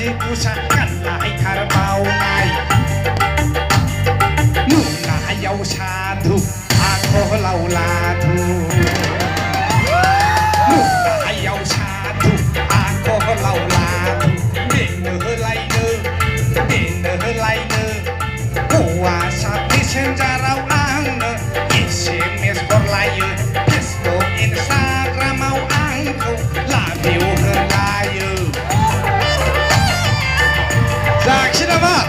Usahakan lahir mau naik Nuna yau sadu Aku lauladu Nuna yau sadu Aku lauladu Dengar lainnya Dengar lainnya Kuasa di senjarau angna SMS berlayar Facebook Instagram mau angku Labiu herlayar Saksi nama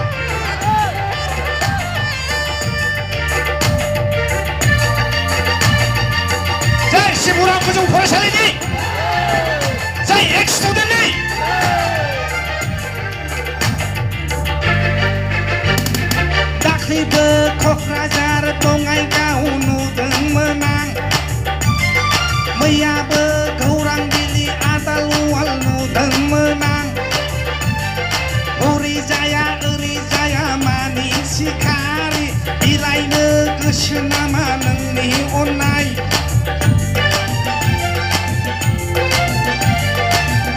Saya si Burang Pujung Forasal ini Saya ex-student ini Dakli bekok rajar Tongai kau nudeng menang Maya begaurang dili Atal wal nudeng menang Urijaya mani sikari Ilai negesna nengni onai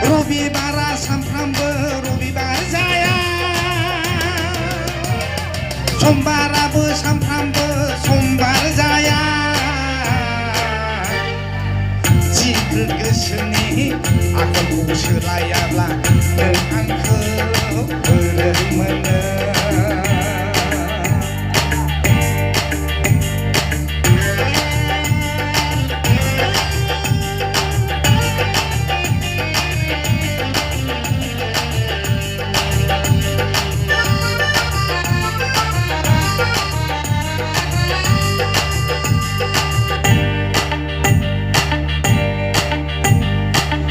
Rubi bara samprambe Rubi barzaya Sombara be samprambe Sombar jaya Jika geseni Aku selayarlah Dengan berimeuna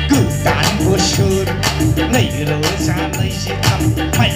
Cứ tàn vô sương Lấy rỡ ra lấy xe thăm Mày